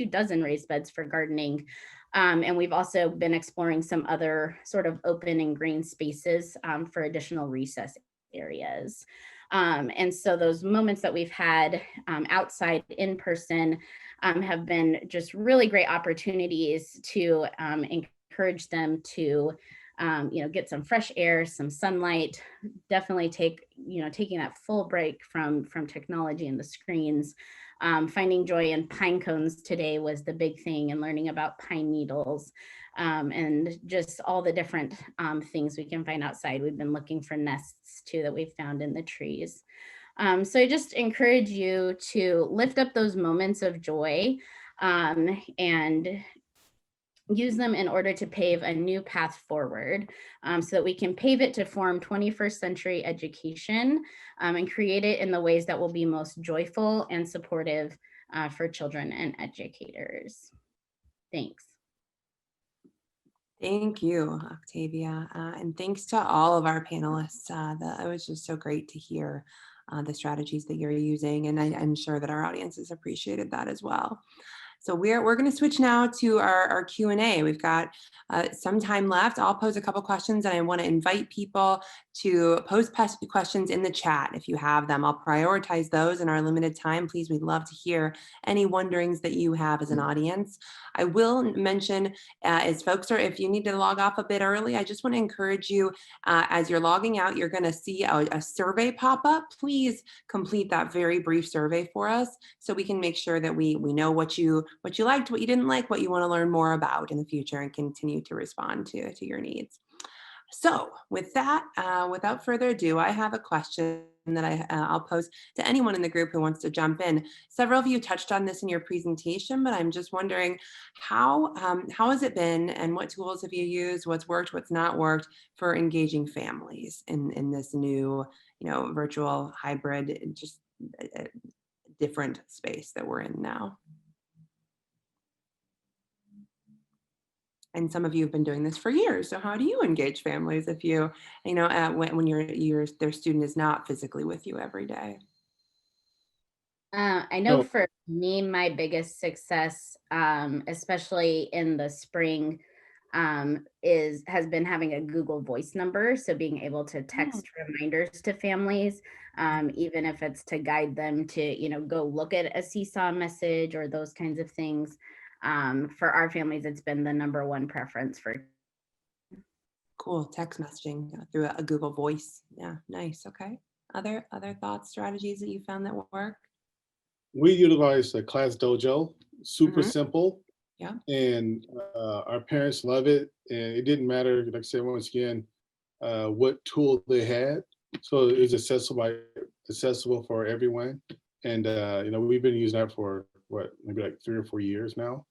[SPEAKER 6] dozen raised beds for gardening. And we've also been exploring some other sort of open and green spaces for additional recess areas. And so those moments that we've had outside in person have been just really great opportunities to encourage them to get some fresh air, some sunlight, definitely taking that full break from technology and the screens. Finding joy in pine cones today was the big thing, and learning about pine needles and just all the different things we can find outside. We've been looking for nests too that we've found in the trees. So I just encourage you to lift up those moments of joy and use them in order to pave a new path forward, so that we can pave it to form 21st century education, and create it in the ways that will be most joyful and supportive for children and educators. Thanks.
[SPEAKER 1] Thank you, Octavia. And thanks to all of our panelists. It was just so great to hear the strategies that you're using. And I'm sure that our audiences appreciated that as well. So we're going to switch now to our Q&A. We've got some time left. I'll pose a couple questions, and I want to invite people to post questions in the chat if you have them. I'll prioritize those in our limited time. Please, we'd love to hear any wonderings that you have as an audience. I will mention, as folks are, if you need to log off a bit early, I just want to encourage you, as you're logging out, you're going to see a survey pop up. Please complete that very brief survey for us so we can make sure that we know what you liked, what you didn't like, what you want to learn more about in the future, and continue to respond to your needs. So with that, without further ado, I have a question that I'll pose to anyone in the group who wants to jump in. Several of you touched on this in your presentation, but I'm just wondering how has it been, and what tools have you used, what's worked, what's not worked for engaging families in this new, virtual hybrid, just different space that we're in now? And some of you have been doing this for years. So how do you engage families if when their student is not physically with you every day?
[SPEAKER 6] I know for me, my biggest success, especially in the spring, has been having a Google Voice number. So being able to text reminders to families, even if it's to guide them to, go look at a seesaw message or those kinds of things. For our families, it's been the #1 preference for.
[SPEAKER 1] Cool. Text messaging through a Google Voice. Yeah, nice. Okay. Other thoughts, strategies that you found that work?
[SPEAKER 5] We utilize the Class Dojo, super simple.
[SPEAKER 1] Yeah.
[SPEAKER 5] And our parents love it. And it didn't matter, like I said, once again, what tool they had. So it was accessible for everyone. And, we've been using that for maybe like 3 or 4 years now.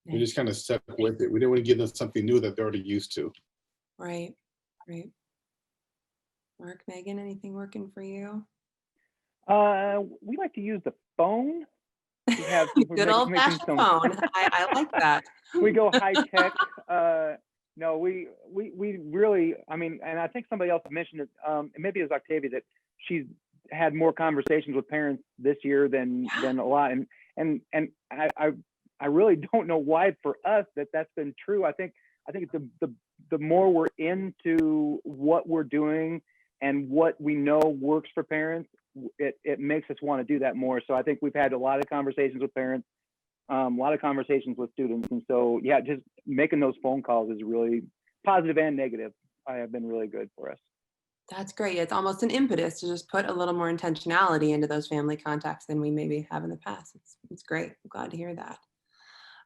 [SPEAKER 1] Nice.
[SPEAKER 5] We just kind of stuck with it. We didn't want to give them something new that they're already used to.
[SPEAKER 1] Right. Mark, Megan, anything working for you?
[SPEAKER 3] We like to use the phone. We have
[SPEAKER 1] good old-fashioned phone. I like that.
[SPEAKER 3] We go high tech. No, we really. I mean, and I think somebody else mentioned it. And maybe it was Octavia, that she's had more conversations with parents this year than a lot. And I really don't know why for us that's been true. I think the more we're into what we're doing and what we know works for parents, it makes us want to do that more. So I think we've had a lot of conversations with parents, a lot of conversations with students. And so, yeah, just making those phone calls is really positive and negative. Have been really good for us.
[SPEAKER 1] That's great. It's almost an impetus to just put a little more intentionality into those family contacts than we maybe have in the past. It's great. I'm glad to hear that.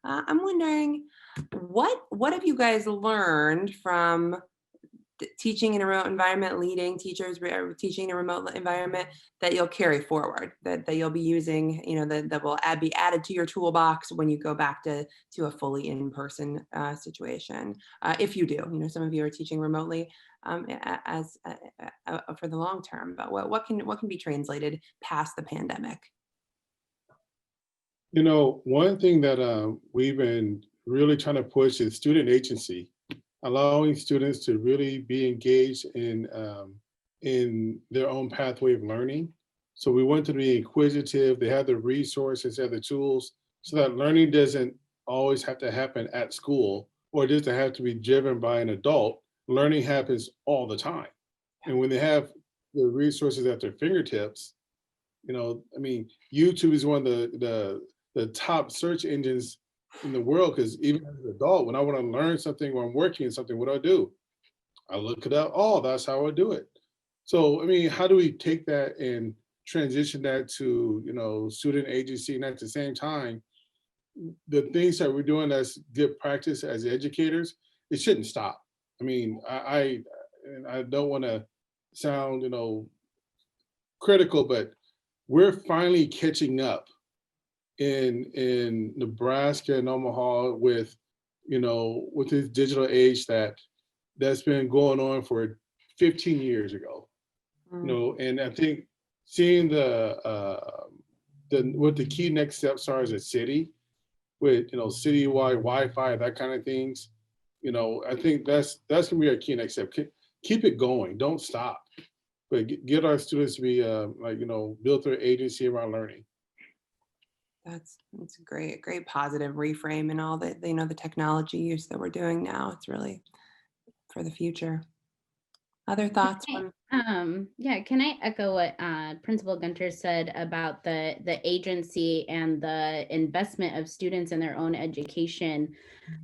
[SPEAKER 1] I'm wondering, what have you guys learned from teaching in a remote environment, leading teachers teaching in a remote environment, that you'll carry forward, that you'll be using, that will be added to your toolbox when you go back to a fully in-person situation, if you do. Some of you are teaching remotely as for the long term, but what can be translated past the pandemic?
[SPEAKER 5] One thing that we've been really trying to push is student agency, allowing students to really be engaged in their own pathway of learning. So we want them to be inquisitive. They have the resources, they have the tools, so that learning doesn't always have to happen at school, or it doesn't have to be driven by an adult. Learning happens all the time. And when they have the resources at their fingertips, YouTube is one of the top search engines in the world, because even as an adult, when I want to learn something or I'm working on something, what do? I look it up. Oh, that's how I do it. So, how do we take that and transition that to, student agency, and at the same time, the things that we're doing as good practice as educators, it shouldn't stop. I don't want to sound, critical, but we're finally catching up in Nebraska and Omaha with with this digital age that's been going on for 15 years ago. And I think seeing what the key next steps are as a city with, citywide Wi-Fi, that kind of things, I think that's gonna be our key next step. Keep it going, don't stop, but get our students to be build their agency around learning.
[SPEAKER 1] That's a great positive reframe and all the, the technology use that we're doing now. It's really for the future. Other thoughts from
[SPEAKER 6] Yeah, can I echo what Principal Gunter said about the agency and the investment of students in their own education?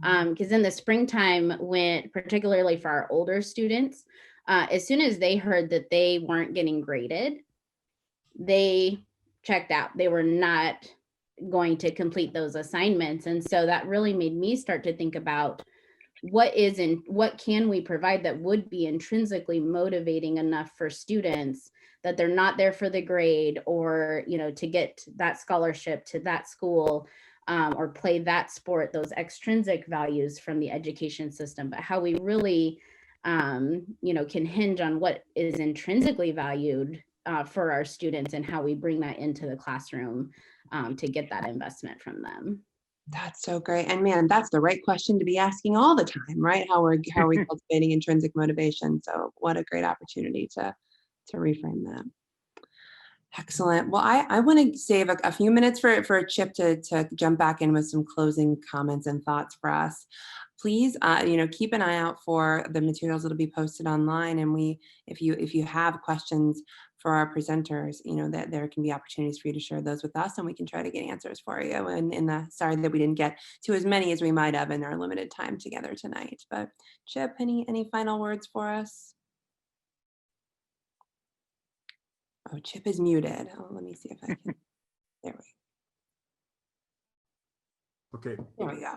[SPEAKER 6] Because in the springtime, when particularly for our older students, as soon as they heard that they weren't getting graded, they checked out. They were not going to complete those assignments. And so that really made me start to think about what can we provide that would be intrinsically motivating enough for students that they're not there for the grade or, to get that scholarship to that school or play that sport, those extrinsic values from the education system, but how we really, can hinge on what is intrinsically valued for our students and how we bring that into the classroom to get that investment from them.
[SPEAKER 1] That's so great. And man, that's the right question to be asking all the time, right? How are we cultivating intrinsic motivation? So what a great opportunity to reframe that. Excellent. Well, I want to save a few minutes for Chip to jump back in with some closing comments and thoughts for us. Please, keep an eye out for the materials that'll be posted online. And if you have questions for our presenters, that there can be opportunities for you to share those with us, and we can try to get answers for you. And sorry that we didn't get to as many as we might have in our limited time together tonight. But Chip, any final words for us? Oh, Chip is muted. Oh, let me see if I can. There
[SPEAKER 2] Okay.
[SPEAKER 1] we go.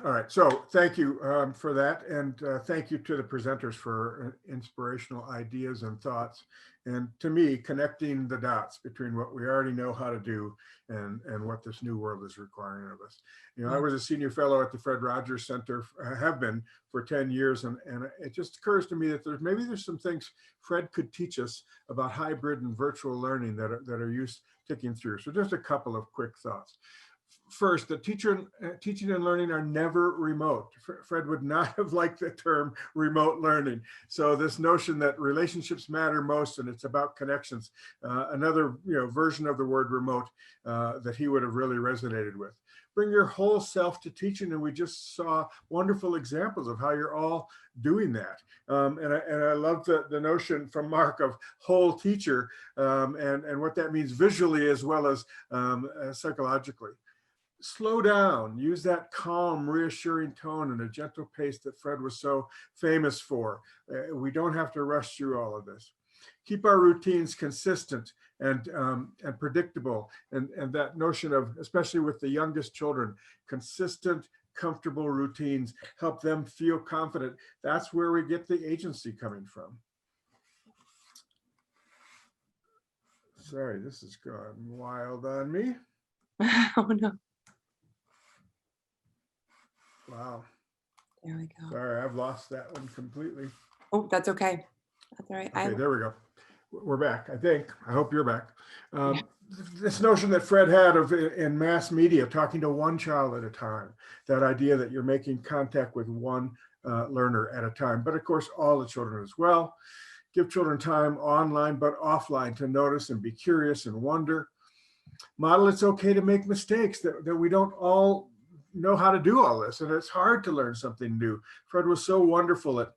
[SPEAKER 2] All right. So thank you for that. And thank you to the presenters for inspirational ideas and thoughts. And to me, connecting the dots between what we already know how to do and what this new world is requiring of us. I was a senior fellow at the Fred Rogers Center, have been for 10 years. And it just occurs to me that there's some things Fred could teach us about hybrid and virtual learning that are used ticking through. So just a couple of quick thoughts. First, the teaching and learning are never remote. Fred would not have liked the term remote learning. So this notion that relationships matter most and it's about connections, another version of the word remote that he would have really resonated with. Bring your whole self to teaching, and we just saw wonderful examples of how you're all doing that. And I love the notion from Mark of whole teacher and what that means visually as well as psychologically. Slow down, use that calm, reassuring tone and a gentle pace that Fred was so famous for. We don't have to rush through all of this. Keep our routines consistent and predictable. And that notion of, especially with the youngest children, consistent, comfortable routines, help them feel confident. That's where we get the agency coming from. Sorry, this has gone wild on me.
[SPEAKER 1] Oh no.
[SPEAKER 2] Wow.
[SPEAKER 1] There we go.
[SPEAKER 2] Sorry, I've lost that one completely.
[SPEAKER 1] Oh, that's okay. That's all right.
[SPEAKER 2] Okay, there we go. We're back, I think. I hope you're back. This notion that Fred had of in mass media, talking to one child at a time, that idea that you're making contact with one learner at a time, but of course, all the children as well. Give children time online, but offline to notice and be curious and wonder. Model it's okay to make mistakes, that we don't all know how to do all this, and it's hard to learn something new. Fred was so wonderful at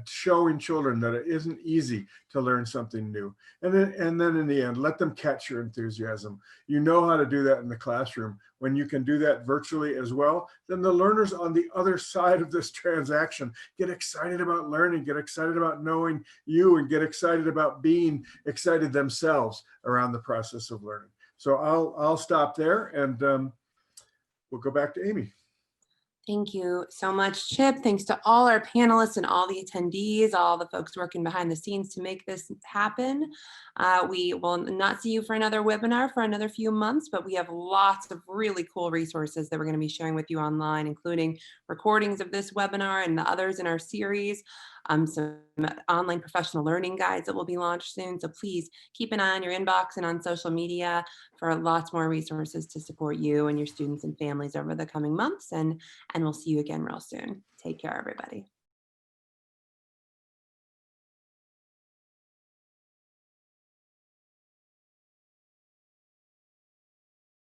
[SPEAKER 2] showing children that it isn't easy to learn something new. And then in the end, let them catch your enthusiasm. You know how to do that in the classroom. When you can do that virtually as well, then the learners on the other side of this transaction get excited about learning, get excited about knowing you, and get excited about being excited themselves around the process of learning. So I'll stop there, and we'll go back to Amy.
[SPEAKER 1] Thank you so much, Chip. Thanks to all our panelists and all the attendees, all the folks working behind the scenes to make this happen. We will not see you for another webinar for another few months, but we have lots of really cool resources that we're going to be sharing with you online, including recordings of this webinar and the others in our series, some online professional learning guides that will be launched soon. So please keep an eye on your inbox and on social media for lots more resources to support you and your students and families over the coming months. And we'll see you again real soon. Take care, everybody.